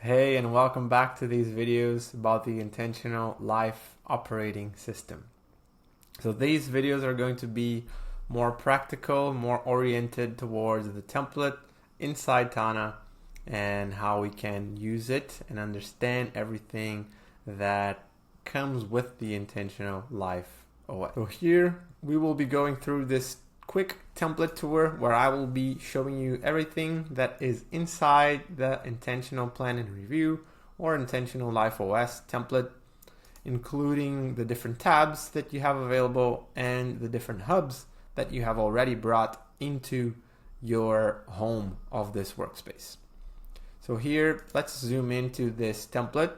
Hey, and welcome back to these videos about the intentional life operating system. So these videos are going to be more practical, more oriented towards the template inside Tana and how we can use it and understand everything that comes with the intentional life OS. So here we will be going through this quick template tour where I will be showing you everything that is inside the intentional plan and review or intentional life OS template, including the different tabs that you have available and the different hubs that you have already brought into your home of this workspace. So here, let's zoom into this template.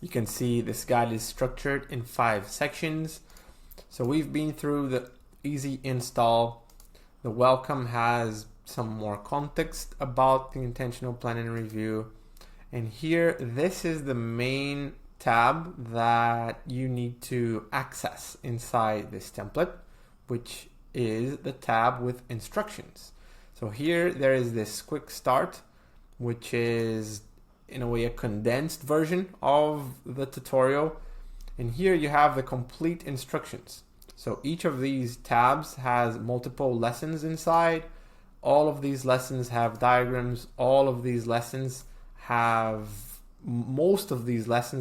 You can see this guide is structured in 5 sections. So we've been through the easy install. The welcome has some more context about the intentional plan and review. And here, this is the main tab that you need to access inside this template, which is the tab with instructions. So here there is this quick start, which is in a way a condensed version of the tutorial. And here you have the complete instructions. So each of these tabs has multiple lessons inside. All of these lessons have diagrams. Most of these lessons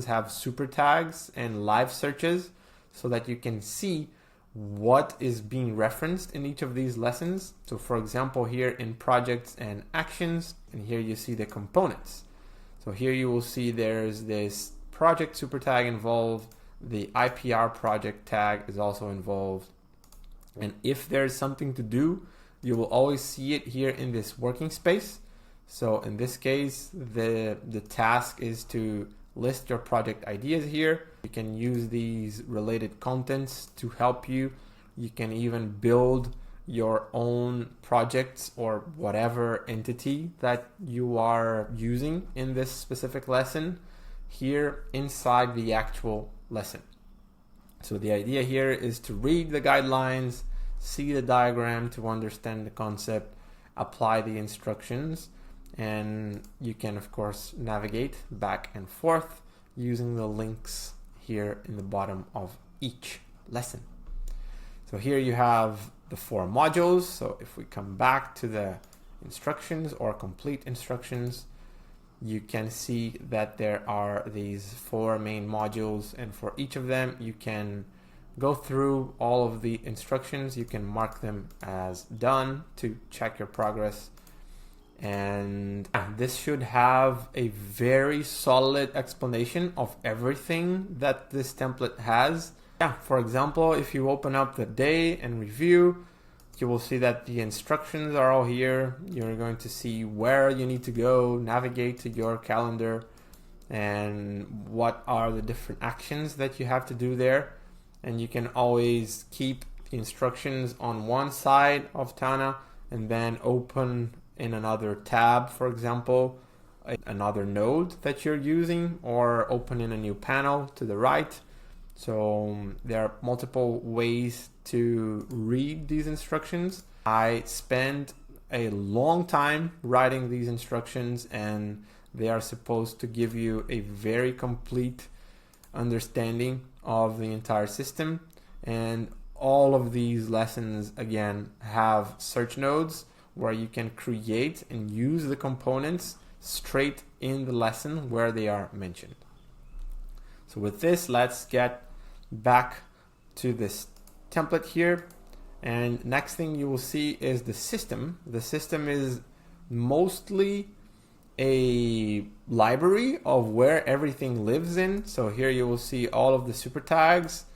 have super tags and live searches so that you can see what is being referenced in each of these lessons. So for example, here in projects and actions, and here you see the components. So here you will see there's this project super tag involved. The IPR project tag is also involved. And if there's something to do, you will always see it here in this working space. So in this case, the task is to list your project ideas here. You can use these related contents to help you. You can even build your own projects or whatever entity that you are using in this specific lesson here inside the actual lesson. So the idea here is to read the guidelines, see the diagram to understand the concept, apply the instructions, and you can of course navigate back and forth using the links here in the bottom of each lesson. So here you have the 4 modules. So if we come back to the instructions or complete instructions, you can see that there are these 4 main modules, and for each of them you can go through all of the instructions. You can mark them as done to check your progress, and this should have a very solid explanation of everything that this template has. For example, if you open up the day and review, you will see that the instructions are all here. You're going to see where you need to go, navigate to your calendar, and what are the different actions that you have to do there. And you can always keep the instructions on one side of Tana and then open in another tab, for example, another node that you're using, or open in a new panel to the right. So there are multiple ways to read these instructions. I spent a long time writing these instructions, and they are supposed to give you a very complete understanding of the entire system. And all of these lessons again have search nodes where you can create and use the components straight in the lesson where they are mentioned. So with this, let's get back to this template here. And next thing you will see is the system. The system is mostly a library of where everything lives in. So here you will see all of the super tags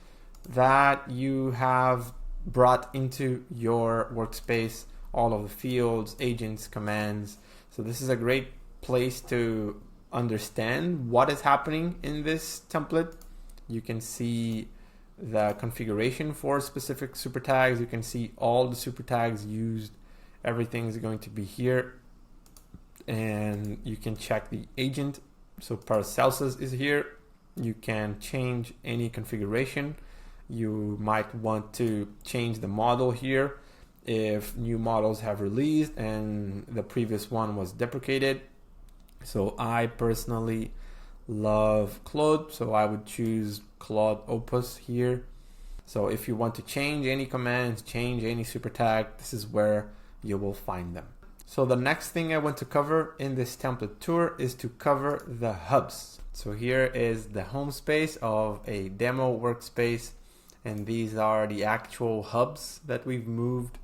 that you have brought into your workspace, all of the fields, agents, commands. So this is a great place to understand what is happening in this template. You can see the configuration for specific super tags. You can see all the super tags used. Everything is going to be here. And you can check the agent. So Paracelsus is here. You can change any configuration. You might want to change the model here if new models have released and the previous one was deprecated. So I personally love Claude, so I would choose Claude Opus here. So if you want to change any commands, change any super tag, this is where you will find them. So the next thing I want to cover in this template tour is to cover the hubs. So here is the home space of a demo workspace, and these are the actual hubs that we've moved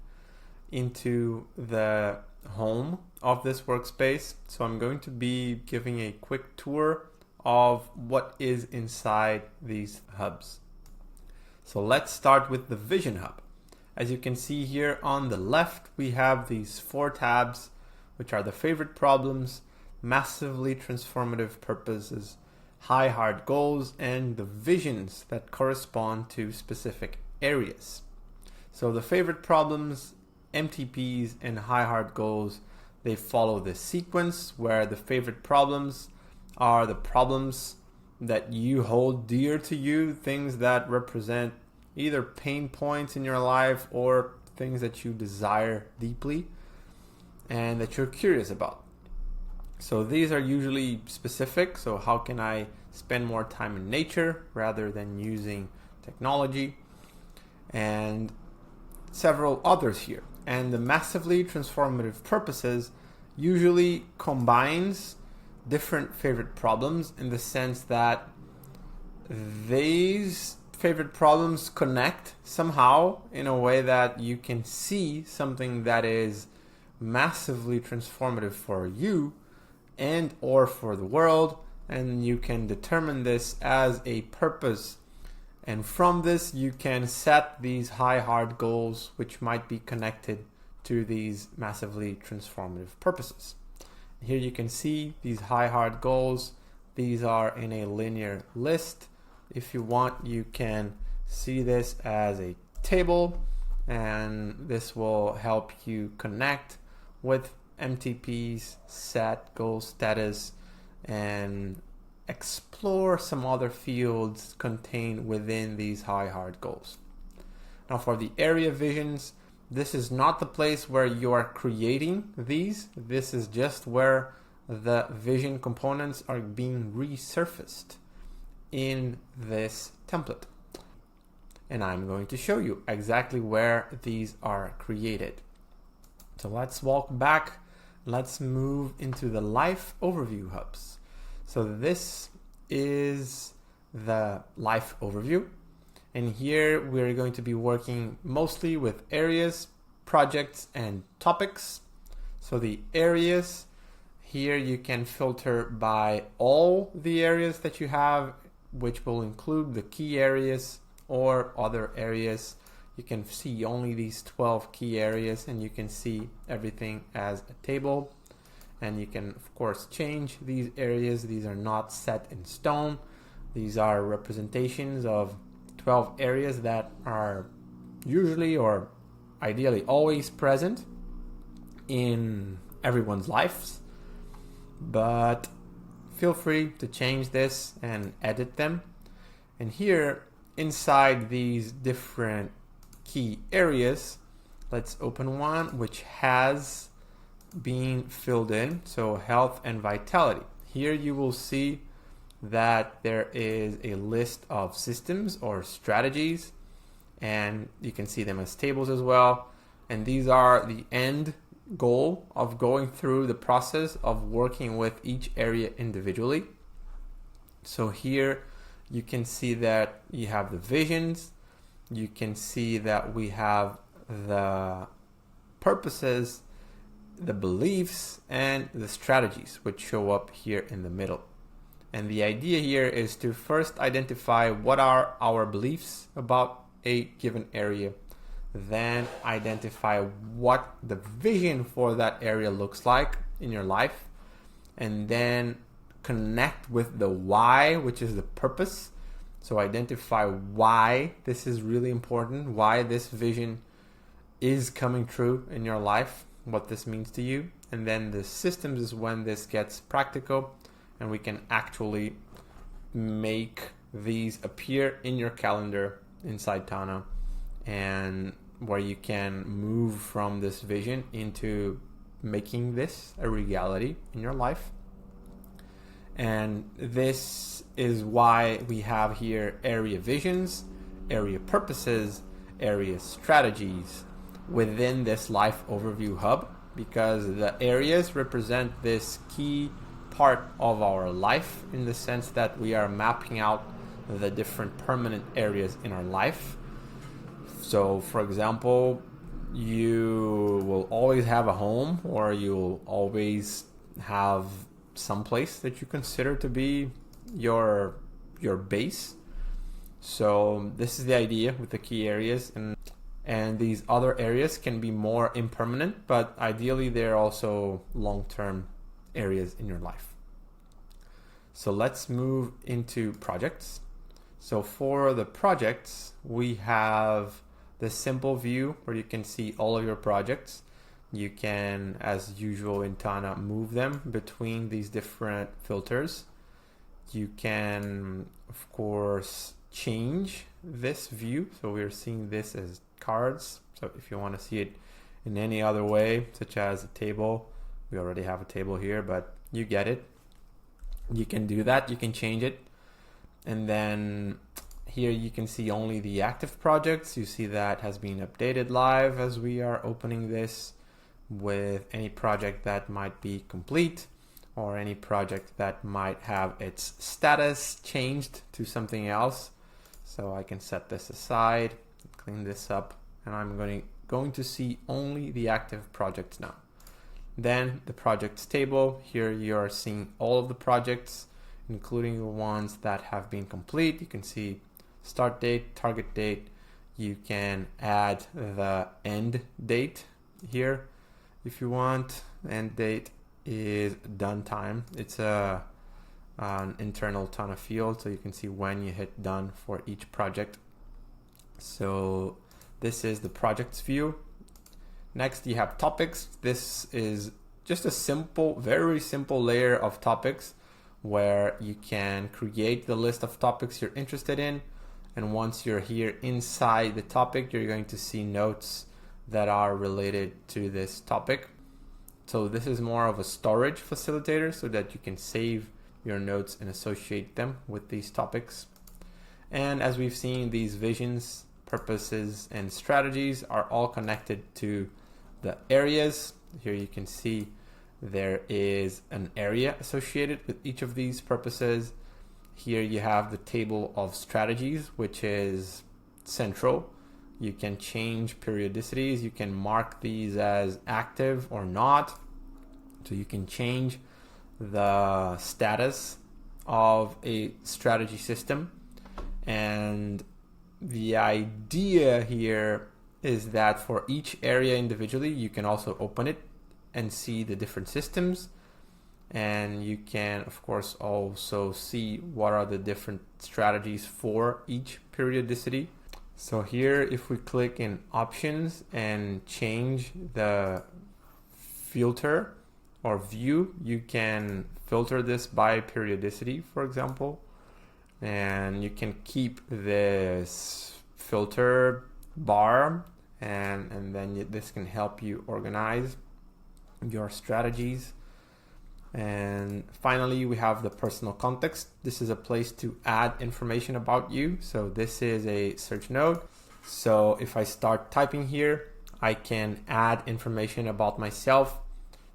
into the home of this workspace. So I'm going to be giving a quick tour of what is inside these hubs. So let's start with the Vision Hub. As you can see here on the left, we have these 4 tabs, which are the favorite problems, massively transformative purposes, high hard goals, and the visions that correspond to specific areas. So the favorite problems, MTPs, and high hard goals, they follow this sequence where the favorite problems are the problems that you hold dear to you, things that represent either pain points in your life or things that you desire deeply and that you're curious about. So these are usually specific. So how can I spend more time in nature rather than using technology? And several others here. And the massively transformative purposes usually combines different favorite problems in the sense that these favorite problems connect somehow in a way that you can see something that is massively transformative for you and or for the world, and you can determine this as a purpose, and from this you can set these high hard goals which might be connected to these massively transformative purposes. Here you can see these high hard goals. These are in a linear list. If you want, you can see this as a table, and this will help you connect with MTPs, set goal status, and explore some other fields contained within these high hard goals. Now for the area visions, this is not the place where you are creating these. This is just where the vision components are being resurfaced in this template. And I'm going to show you exactly where these are created. So let's walk back. Let's move into the life overview hubs. So this is the life overview. And here we're going to be working mostly with areas, projects, and topics. So the areas, here you can filter by all the areas that you have, which will include the key areas or other areas. You can see only these 12 key areas, and you can see everything as a table. And you can, of course, change these areas. These are not set in stone. These are representations of 12 areas that are usually or ideally always present in everyone's lives. But feel free to change this and edit them. And here, inside these different key areas, let's open one which has been filled in. So health and vitality. Here you will see that there is a list of systems or strategies, and you can see them as tables as well. And these are the end goal of going through the process of working with each area individually. So here you can see that you have the visions, you can see that we have the purposes, the beliefs, and the strategies, which show up here in the middle. And the idea here is to first identify what are our beliefs about a given area, then identify what the vision for that area looks like in your life, and then connect with the why, which is the purpose. So identify why this is really important, why this vision is coming true in your life, what this means to you. And then the systems is when this gets practical and we can actually make these appear in your calendar inside Tana, and where you can move from this vision into making this a reality in your life. And this is why we have here area visions, area purposes, area strategies within this life overview hub, because the areas represent this key part of our life in the sense that we are mapping out the different permanent areas in our life. So for example, you will always have a home, or you'll always have some place that you consider to be your base. So this is the idea with the key areas, and these other areas can be more impermanent, but ideally they're also long-term areas in your life. So let's move into projects. So for the projects, we have the simple view where you can see all of your projects. You can, as usual in Tana, move them between these different filters. You can, of course, change this view. So we're seeing this as cards. So if you want to see it in any other way, such as a table, we already have a table here, but you get it. You can do that. You can change it. And then here you can see only the active projects. You see that has been updated live as we are opening this, with any project that might be complete or any project that might have its status changed to something else. So I can set this aside, clean this up, and I'm going to see only the active projects now. Then the projects table, here you are seeing all of the projects, including the ones that have been complete. You can see start date, target date. You can add the end date here if you want. End date is done time. It's an internal Tana field, so you can see when you hit done for each project. So this is the projects view. Next you have topics. This is just a simple, very simple layer of topics where you can create the list of topics you're interested in. And once you're here inside the topic, you're going to see notes that are related to this topic. So this is more of a storage facilitator so that you can save your notes and associate them with these topics. And as we've seen, these visions, purposes, and strategies are all connected to the areas. Here you can see there is an area associated with each of these purposes. Here you have the table of strategies, which is central. You can change periodicities. You can mark these as active or not. So you can change the status of a strategy system. And the idea here is that for each area individually, you can also open it and see the different systems. And you can, of course, also see what are the different strategies for each periodicity. So here, if we click in options and change the filter or view, you can filter this by periodicity, for example. And you can keep this filter bar, and then this can help you organize your strategies. And finally, we have the personal context. This is a place to add information about you. So this is a search node. So if I start typing here, I can add information about myself.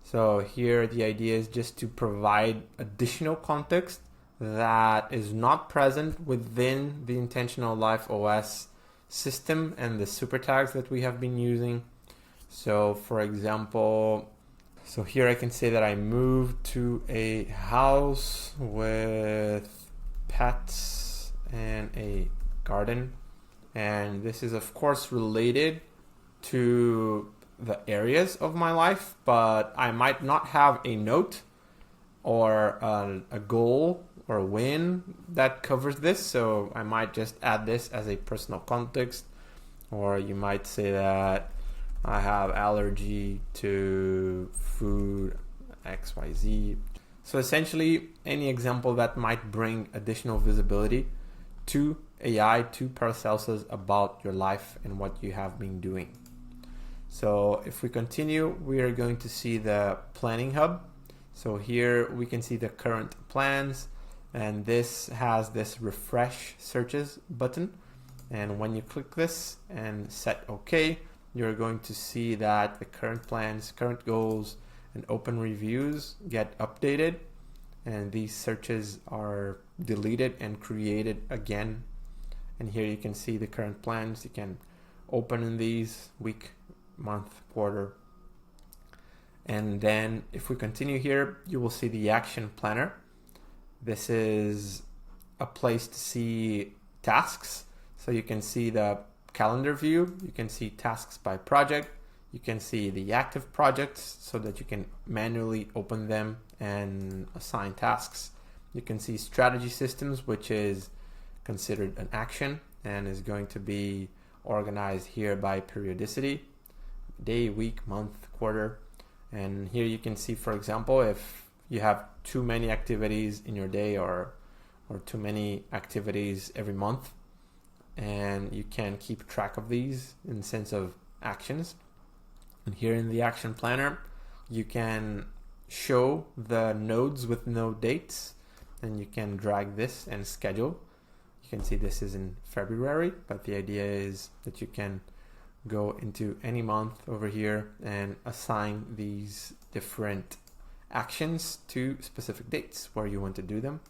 So here the idea is just to provide additional context that is not present within the Intentional Life OS system and the super tags that we have been using. So for example, so here I can say that I moved to a house with pets and a garden. And this is of course related to the areas of my life, but I might not have a note or a goal or a win that covers this. So I might just add this as a personal context, or you might say that I have allergy to food XYZ. So essentially any example that might bring additional visibility to AI, to Paracelsus about your life and what you have been doing. So if we continue, we are going to see the planning hub. So here we can see the current plans, and this has this refresh searches button. And when you click this and set OK, you're going to see that the current plans, current goals, and open reviews get updated, and these searches are deleted and created again. And here you can see the current plans. You can open in these week, month, quarter. And then if we continue here, you will see the action planner. This is a place to see tasks. So you can see the calendar view, you can see tasks by project, you can see the active projects so that you can manually open them and assign tasks. You can see strategy systems, which is considered an action and is going to be organized here by periodicity, day, week, month, quarter. And here you can see, for example, if you have too many activities in your day or too many activities every month, and you can keep track of these in the sense of actions. And here in the action planner, you can show the nodes with node dates, and you can drag this and schedule. You can see this is in February, but the idea is that you can go into any month over here and assign these different actions to specific dates where you want to do them.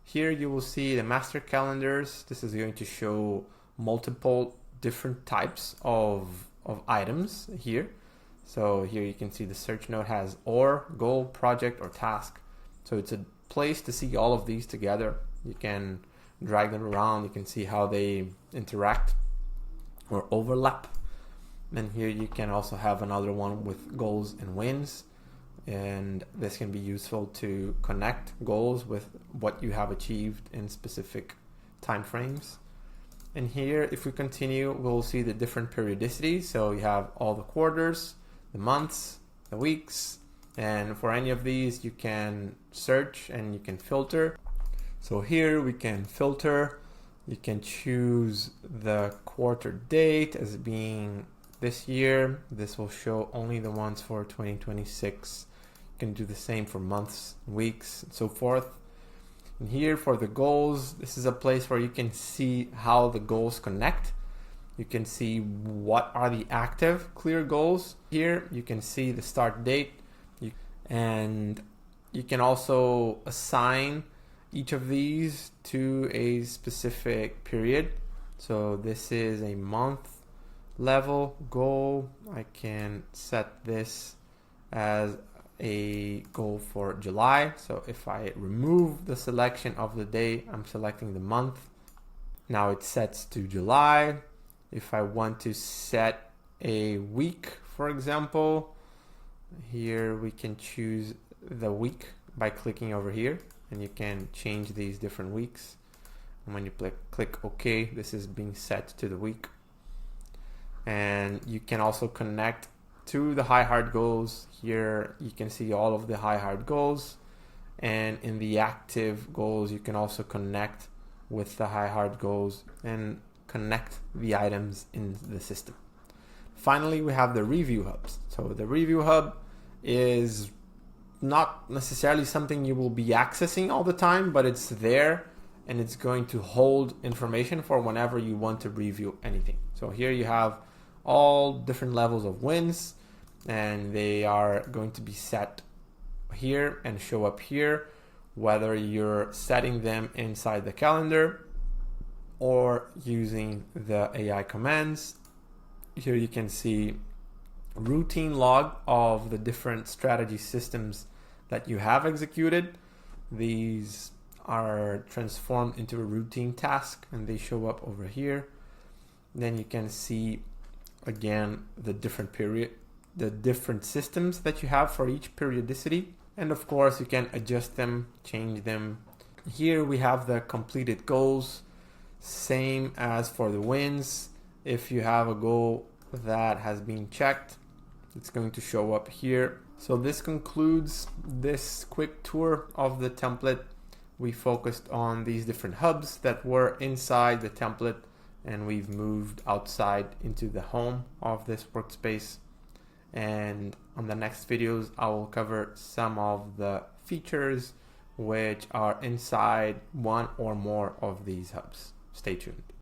Here you will see the master calendars. This is going to show multiple different types of items here. So here you can see the search node has or, goal, project, or task. So it's a place to see all of these together. You can drag them around. You can see how they interact or overlap. And here you can also have another one with goals and wins. And this can be useful to connect goals with what you have achieved in specific time frames. And here, if we continue, we'll see the different periodicities. So you have all the quarters, the months, the weeks, and for any of these, you can search and you can filter. So here we can filter. You can choose the quarter date as being this year. This will show only the ones for 2026. You can do the same for months, weeks, and so forth. And here for the goals, this is a place where you can see how the goals connect. You can see what are the active clear goals. Here you can see the start date, and you can also assign each of these to a specific period. So this is a month level goal. I can set this as a goal for July. So if I remove the selection of the day, I'm selecting the month. Now it sets to July. If I want to set a week, for example, here we can choose the week by clicking over here, and you can change these different weeks. And when you click OK, this is being set to the week. And you can also connect to the high hard goals. Here you can see all of the high hard goals, and in the active goals you can also connect with the high hard goals and connect the items in the system. Finally, we have the review hubs. So the review hub is not necessarily something you will be accessing all the time, but it's there and it's going to hold information for whenever you want to review anything. So here you have all different levels of wins, and they are going to be set here and show up here, whether you're setting them inside the calendar or using the AI commands. Here you can see routine log of the different strategy systems that you have executed. These are transformed into a routine task and they show up over here. Then you can see again the different systems that you have for each periodicity, and of course you can adjust them, change them. Here we have the completed goals, same as for the wins. If you have a goal that has been checked, it's going to show up here. So this concludes this quick tour of the template. We focused on these different hubs that were inside the template, and we've moved outside into the home of this workspace. And On the next videos, I will cover some of the features which are inside one or more of these hubs. Stay tuned.